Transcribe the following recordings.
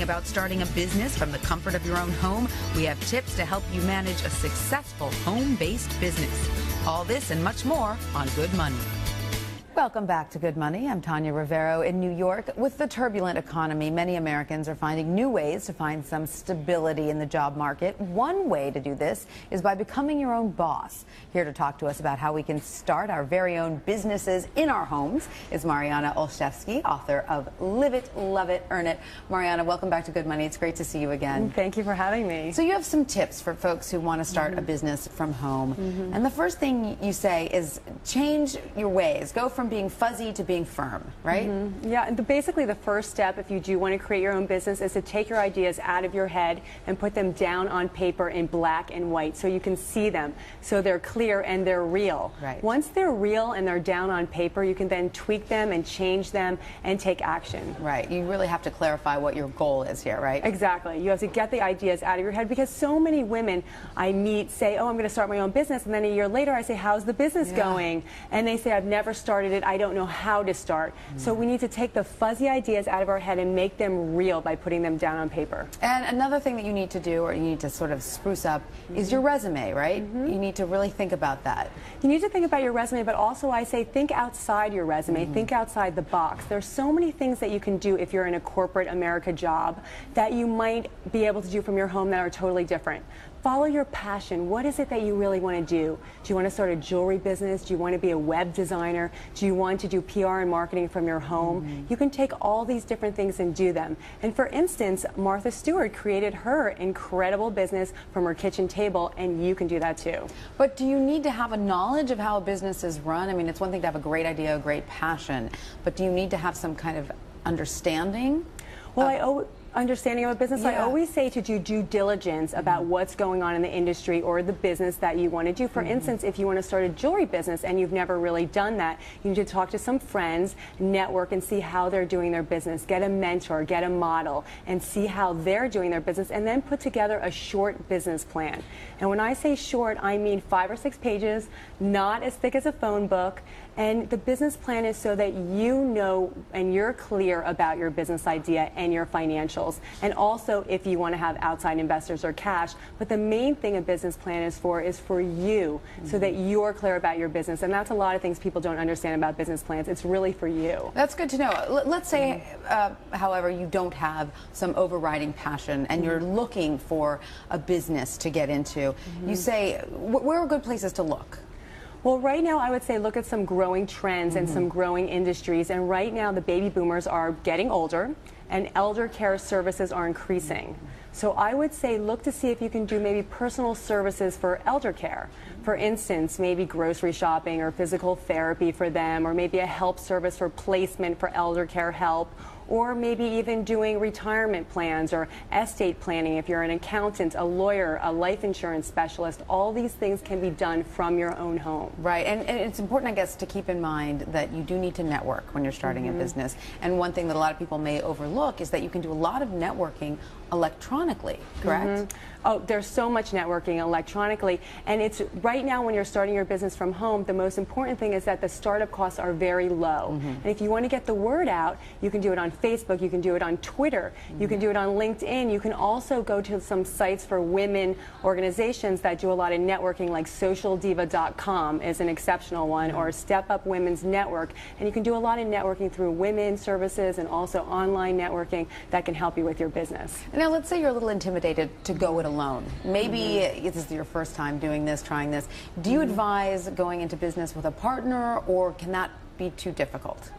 about starting a business from the comfort of your own home, we have tips to help you manage a successful home-based business. All this and much more on Good Money. Welcome back to Good Money. I'm Tanya Rivero in New York. With the turbulent economy, many Americans are finding new ways to find some stability in the job market. One way to do this is by becoming your own boss. Here to talk to us about how we can start our very own businesses in our homes is Mariana Olszewski, author of Live It, Love It, Earn It. Mariana, welcome back to Good Money. It's great to see you again. Thank you for having me. So you have some tips for folks who want to start a business from home. And the first thing you say is change your ways. Go from being fuzzy to being firm, right? Yeah, and basically the first step if you do want to create your own business is to take your ideas out of your head and put them down on paper in black and white so you can see them, so they're clear and they're real. Right. Once they're real and they're down on paper, you can then tweak them and change them and take action. Right. You really have to clarify what your goal is here, right? Exactly. You have to get the ideas out of your head because so many women I meet say, oh, I'm going to start my own business, and then a year later I say, how's the business going? And they say, I've never started it. I don't know how to start. So we need to take the fuzzy ideas out of our head and make them real by putting them down on paper. And another thing that you need to do, or you need to sort of spruce up, is your resume, right? You need to really think about that. You need to think about your resume, but also I say think outside your resume, think outside the box. There's so many things that you can do if you're in a corporate America job that you might be able to do from your home that are totally different. Follow your passion. What is it that you really want to do? Do you want to start a jewelry business? Do you want to be a web designer? Do you want to do PR and marketing from your home? You can take all these different things and do them. And for instance, Martha Stewart created her incredible business from her kitchen table, and you can do that too. But do you need to have a knowledge of how a business is run? I mean, it's one thing to have a great idea, a great passion, but do you need to have some kind of understanding? Well, understanding of a business, I always say to do due diligence about what's going on in the industry or the business that you want to do. For instance, if you want to start a jewelry business and you've never really done that, you need to talk to some friends, network, and see how they're doing their business. Get a mentor, get a model, and see how they're doing their business, and then put together a short business plan. And when I say short, I mean 5 or 6 pages, not as thick as a phone book. And the business plan is so that you know and you're clear about your business idea and your financials. And also if you want to have outside investors or cash. But the main thing a business plan is for you, so that you're clear about your business. And that's a lot of things people don't understand about business plans. It's really for you. That's good to know. Let's say, however, you don't have some overriding passion and you're looking for a business to get into. You say, where are good places to look? Well, right now I would say look at some growing trends and some growing industries. And right now the baby boomers are getting older and elder care services are increasing. So I would say look to see if you can do maybe personal services for elder care. For instance, maybe grocery shopping or physical therapy for them, or maybe a help service for placement for elder care help, or maybe even doing retirement plans or estate planning if you're an accountant, a lawyer, a life insurance specialist. All these things can be done from your own home. Right, and it's important, I guess, to keep in mind that you do need to network when you're starting a business. And one thing that a lot of people may overlook is that you can do a lot of networking electronically, correct? Oh, there's so much networking electronically, and it's right now when you're starting your business from home, the most important thing is that the startup costs are very low. And if you want to get the word out, you can do it on Facebook, you can do it on Twitter, you can do it on LinkedIn. You can also go to some sites for women organizations that do a lot of networking, like socialdiva.com is an exceptional one, or Step Up Women's Network. And you can do a lot of networking through women's services and also online networking that can help you with your business. Now, let's say you're a little intimidated to go it alone. Maybe this is your first time doing this, trying this. Do you advise going into business with a partner, or can that be too difficult?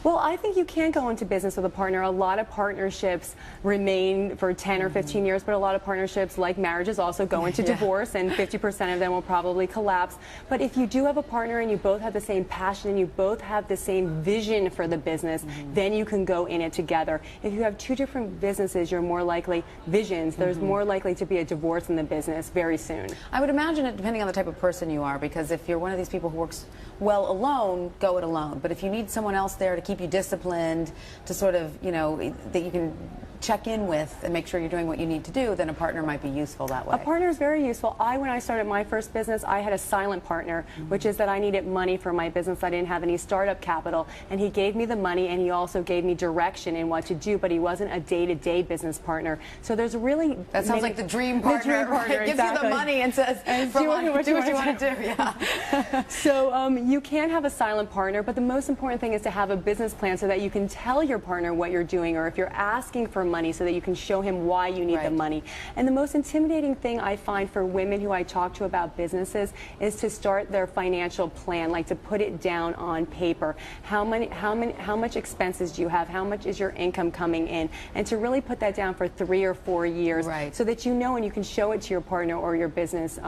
Well, I think you can go into business with a partner. A lot of partnerships remain for 10 or 15 years, but a lot of partnerships, like marriages, also go into divorce, and 50% of them will probably collapse. But if you do have a partner and you both have the same passion and you both have the same vision for the business, then you can go in it together. If you have two different businesses, you're more likely, there's more likely to be a divorce in the business very soon. I would imagine it depending on the type of person you are, because if you're one of these people who works well alone, go it alone. But if you need someone else there to keep you disciplined, to sort of, you know, that you can check in with and make sure you're doing what you need to do, then a partner might be useful that way. A partner is very useful. When I started my first business, I had a silent partner, which is that I needed money for my business. I didn't have any startup capital, and he gave me the money, and he also gave me direction in what to do, but he wasn't a day-to-day business partner. So there's really... That sounds like the dream partner. The dream partner, right? Gives exactly. you the money and says, do what you want to do. Yeah. So you can have a silent partner, but the most important thing is to have a business plan so that you can tell your partner what you're doing, or if you're asking for money, so that you can show him why you need the money. And the most intimidating thing I find for women who I talk to about businesses is to start their financial plan, like to put it down on paper. How much expenses do you have? How much is your income coming in? And to really put that down for 3 or 4 years, so that you know and you can show it to your partner or your business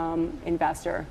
investor.